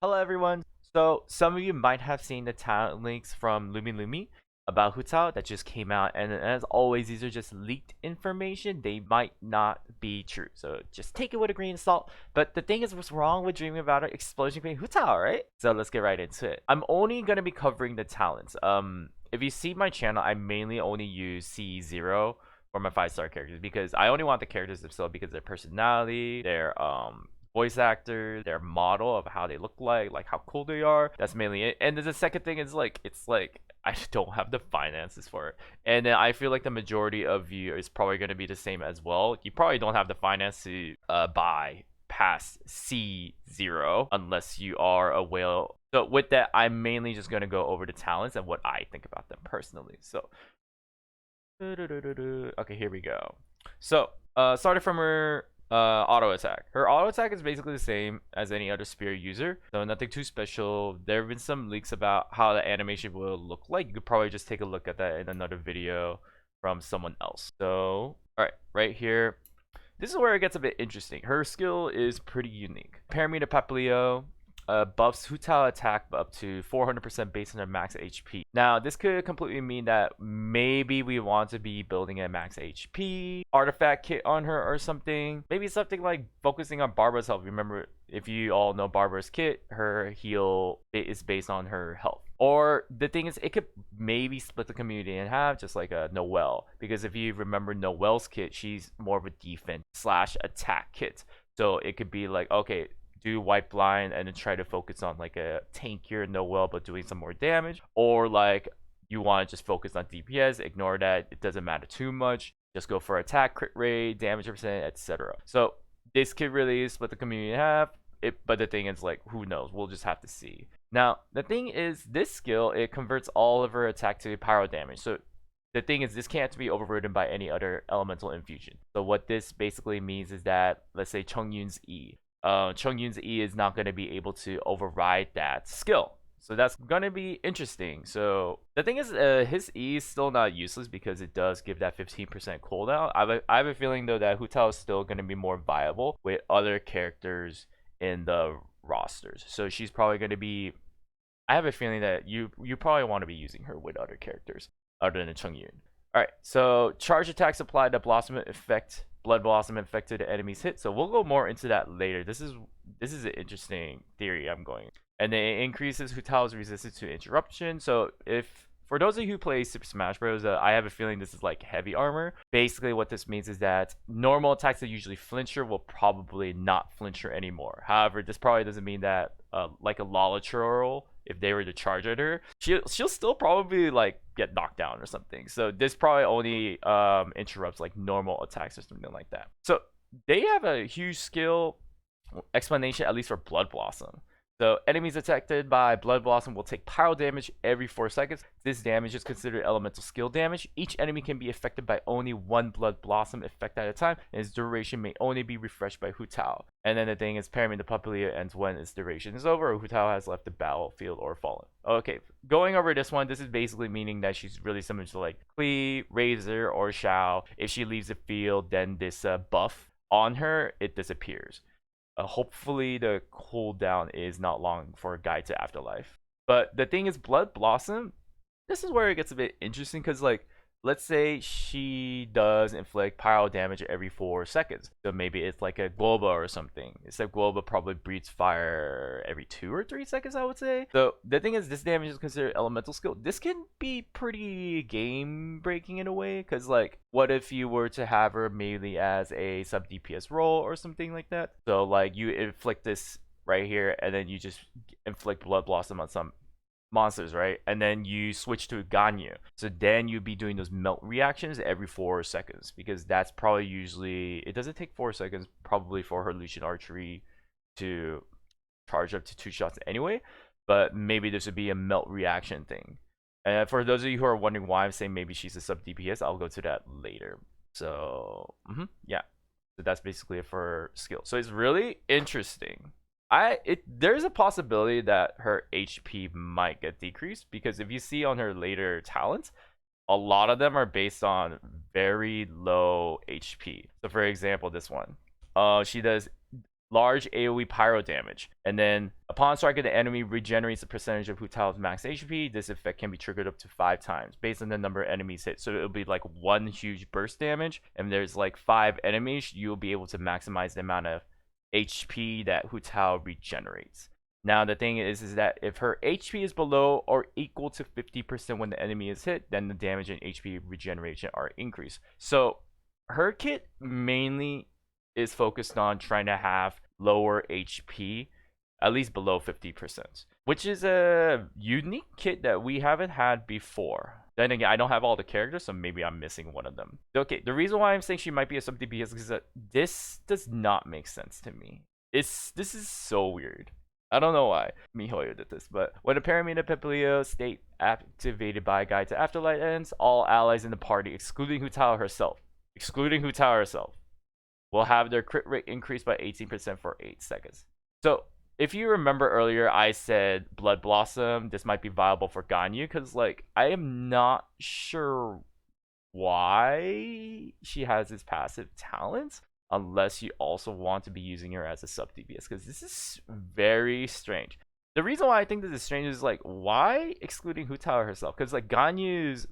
Hello everyone. So some of you might have seen the talent links from Lumi about Hu Tao that just came out, and as always, these are just leaked information. They might not be true, so just take it with a grain of salt. But the thing is, what's wrong with dreaming about an explosion being Hu Tao, right? So let's get right into it. I'm only gonna be covering the talents. If you see my channel, I mainly only use C0 for my 5-star characters because I only want the characters themselves because their personality, their voice actors, their model of how they look like how cool they are. That's mainly it. And then the second thing is it's like I don't have the finances for it. And then I feel like the majority of you is probably going to be the same as well. You probably don't have the finance to buy past C0 unless you are a whale. So with that, I'm mainly just going to go over the talents and what I think about them personally. So okay, here we go. So started from her auto attack. Her auto attack is basically the same as any other spear user, so nothing too special. There have been some leaks about how the animation will look like. You could probably just take a look at that in another video from someone else. So right here, this is where it gets a bit interesting. Her skill is pretty unique. Parameter Papilio buffs Hu Tao attack up to 400% based on their max HP. Now, this could completely mean that maybe we want to be building a max HP artifact kit on her or something. Maybe something like focusing on Barbara's health. Remember, if you all know Barbara's kit, her heal is based on her health. Or the thing is, it could maybe split the community in half, just like a Noelle. Because if you remember Noelle's kit, she's more of a defense slash attack kit. So it could be like, okay, do white blind and then try to focus on like a tankier Noelle but doing some more damage, or like you want to just focus on DPS, ignore that, it doesn't matter too much, just go for attack, crit rate, damage percent, etc. So this could really split the community in half. But the thing is, like, who knows, we'll just have to see. Now the thing is, this skill, it converts all of her attack to pyro damage. So the thing is, this can't be overridden by any other elemental infusion. So what this basically means is that, let's say Chongyun's Chongyun's E is not going to be able to override that skill. So that's going to be interesting. So the thing is, his E is still not useless because it does give that 15% cooldown. I have a feeling though that Hu Tao is still going to be more viable with other characters in the rosters. So she's probably going to be, I have a feeling that you probably want to be using her with other characters other than Chongyun. Alright, so charge attacks apply to Blossom effect. Blood Blossom infected enemies hit. So we'll go more into that later. This is an interesting theory I'm going. And then it increases Hu Tao's resistance to interruption. So if for those of you who play Super Smash Bros, I have a feeling this is like heavy armor. Basically, what this means is that normal attacks that usually flinch her will probably not flinch her anymore. However, this probably doesn't mean that like a Lolatrol, if they were to charge at her, she'll still probably like get knocked down or something. So this probably only interrupts like normal attacks or something like that. So they have a huge skill explanation, at least for Blood Blossom. So enemies affected by Blood Blossom will take pyro damage every 4 seconds. This damage is considered elemental skill damage. Each enemy can be affected by only one Blood Blossom effect at a time, and its duration may only be refreshed by Hu Tao. And then the thing is, Parameter Papilia ends when its duration is over, or Hu Tao has left the battlefield or fallen. Okay, going over this one, this is basically meaning that she's really similar to like Klee, Razor, or Xiao. If she leaves the field, then this buff on her, it disappears. Hopefully the cooldown is not long for a Guide to Afterlife. But the thing is, Blood Blossom, this is where it gets a bit interesting because, like, let's say she does inflict pyro damage every 4 seconds. So maybe it's like a Globa or something. Except Globa probably breathes fire every 2 or 3 seconds, I would say. So the thing is, this damage is considered elemental skill. This can be pretty game breaking in a way. Because, like, what if you were to have her mainly as a sub DPS role or something like that? So, like, you inflict this right here and then you just inflict Blood Blossom on some monsters, right? And then you switch to Ganyu. So then you'd be doing those melt reactions every 4 seconds because that's probably usually, it doesn't take 4 seconds probably for her Lucian Archery to charge up to 2 shots anyway, but maybe this would be a melt reaction thing. And for those of you who are wondering why I'm saying maybe she's a sub DPS, I'll go to that later. So yeah, so that's basically it for skill. So it's really interesting. There's a possibility that her HP might get decreased because if you see on her later talents, a lot of them are based on very low HP. So for example, this one, she does large AoE pyro damage. And then upon striking, the enemy regenerates the percentage of Hu Tao's max HP. This effect can be triggered up to 5 times based on the number of enemies hit. So it'll be like one huge burst damage. And there's like 5 enemies, you'll be able to maximize the amount of HP that Hu Tao regenerates. Now the thing is that if her HP is below or equal to 50% when the enemy is hit, then the damage and HP regeneration are increased. So her kit mainly is focused on trying to have lower HP, at least below 50%, which is a unique kit that we haven't had before. Then again, I don't have all the characters, so maybe I'm missing one of them. Okay, the reason why I'm saying she might be a sub DPS is because this does not make sense to me. This is so weird. I don't know why MiHoYo did this, but when a Paramita Pepilio state activated by a guide to Afterlight ends, all allies in the party, excluding Hu Tao herself, will have their crit rate increased by 18% for 8 seconds. So if you remember earlier, I said Blood Blossom, this might be viable for Ganyu, because like I am not sure why she has this passive talent, unless you also want to be using her as a sub DPS, because this is very strange. The reason why I think this is strange is like, why excluding Hu Tao herself? Because like Ganyu's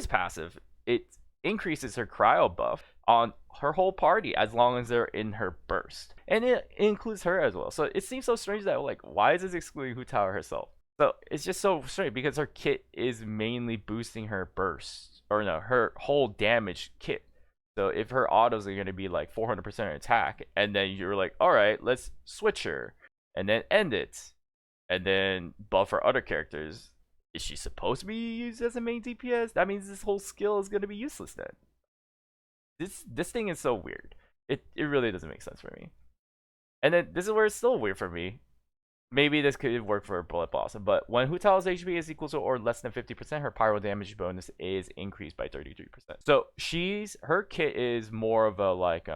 passive, it increases her cryo buff on her whole party as long as they're in her burst, and it includes her as well. So it seems so strange that like, why is this excluding Hu Tao herself? So it's just so strange because her kit is mainly boosting her burst, or no, her whole damage kit. So if her autos are going to be like 400% attack, and then you're like, all right, let's switch her, and then end it, and then buff her other characters, is she supposed to be used as a main DPS? That means this whole skill is going to be useless then. This thing is so weird. It really doesn't make sense for me. And then this is where it's still weird for me. Maybe this could work for Blood Blossom, but when Hu Tao's HP is equal to or less than 50%, her pyro damage bonus is increased by 33%. So her kit is more of a like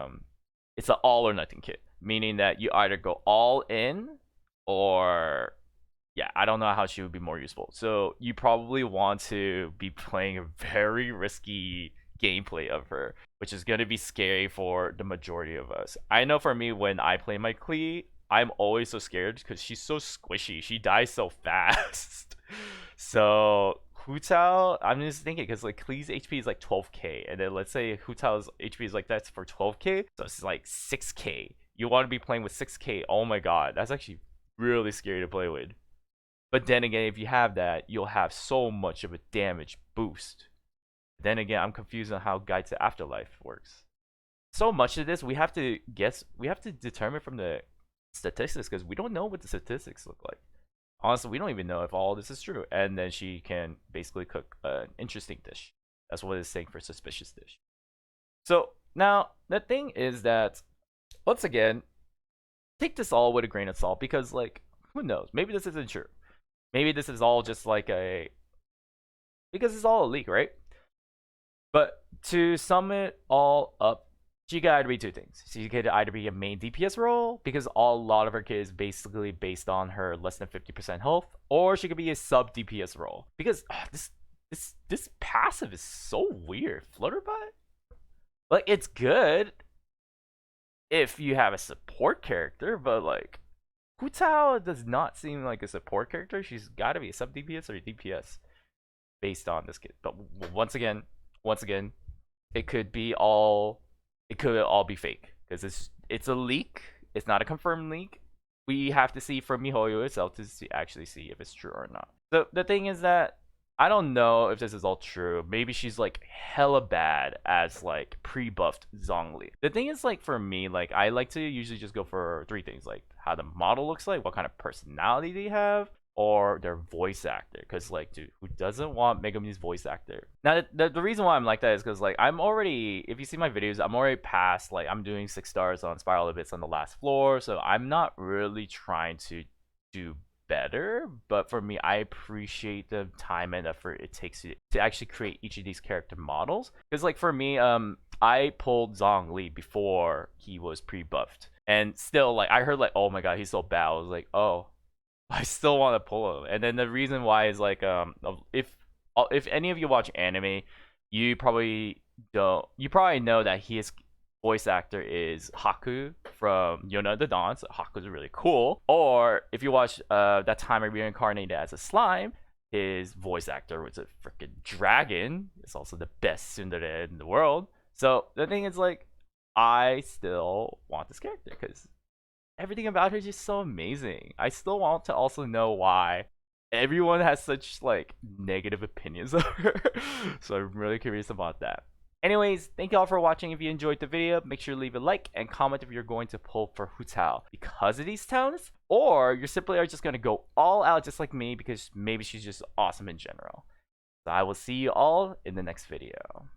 it's an all or nothing kit, meaning that you either go all in or yeah, I don't know how she would be more useful. So you probably want to be playing a very risky gameplay of her, which is going to be scary for the majority of us. I know for me, when I play my Klee, I'm always so scared because she's so squishy. She dies so fast. So Hu Tao, I'm just thinking because like Klee's HP is like 12k, and then let's say Hu Tao's HP is like that's for 12k, so it's like 6k. You want to be playing with 6k? Oh my god, that's actually really scary to play with. But then again, if you have that, you'll have so much of a damage boost. Then again, I'm confused on how Guide to Afterlife works. So much of this we have to guess. We have to determine from the statistics because we don't know what the statistics look like. Honestly, we don't even know if all this is true. And then she can basically cook an interesting dish. That's what it's saying for suspicious dish. So now the thing is that, once again, take this all with a grain of salt because like, who knows? Maybe this isn't true. Maybe this is all just like because it's all a leak, right? But to sum it all up, she could either be two things. She could either be a main DPS role, because a lot of her kit is basically based on her less than 50% health, or she could be a sub DPS role. Because this passive is so weird. Flutterbot? Like, it's good if you have a support character, but like, Hu Tao does not seem like a support character. She's got to be a sub DPS or a DPS based on this kit. But once again, it could all be fake because it's a leak. It's not a confirmed leak. We have to see from MiHoYo itself to actually see if it's true or not. So the thing is that I don't know if this is all true. Maybe she's like hella bad as like pre-buffed Zhongli. The thing is, like, for me, like, I like to usually just go for 3 things, like how the model looks like, what kind of personality they have, or their voice actor. Because like, dude, who doesn't want Megumi's voice actor? Now the reason why I'm like that is because like, I'm already, if you see my videos, I'm already past, like, I'm doing 6 stars on Spiral Abyss on the last floor, so I'm not really trying to do better. But for me, I appreciate the time and effort it takes to actually create each of these character models. Because like, for me, I pulled Zhongli before he was pre-buffed, and still, like, I heard like, oh my god, he's so bad. I was like, oh, I still want to pull him. And then the reason why is like, if any of you watch anime, you probably know that he is voice actor is Haku from Yona the Dawn. So Haku's really cool. Or if you watch That Time I Reincarnated as a Slime, his voice actor was a freaking dragon. It's also the best tsundere in the world. So the thing is, like, I still want this character because everything about her is just so amazing. I still want to also know why everyone has such like negative opinions of her. So I'm really curious about that. Anyways, thank you all for watching. If you enjoyed the video, make sure to leave a like and comment if you're going to pull for Hu Tao because of these tones, or you simply are just going to go all out just like me because maybe she's just awesome in general. So I will see you all in the next video.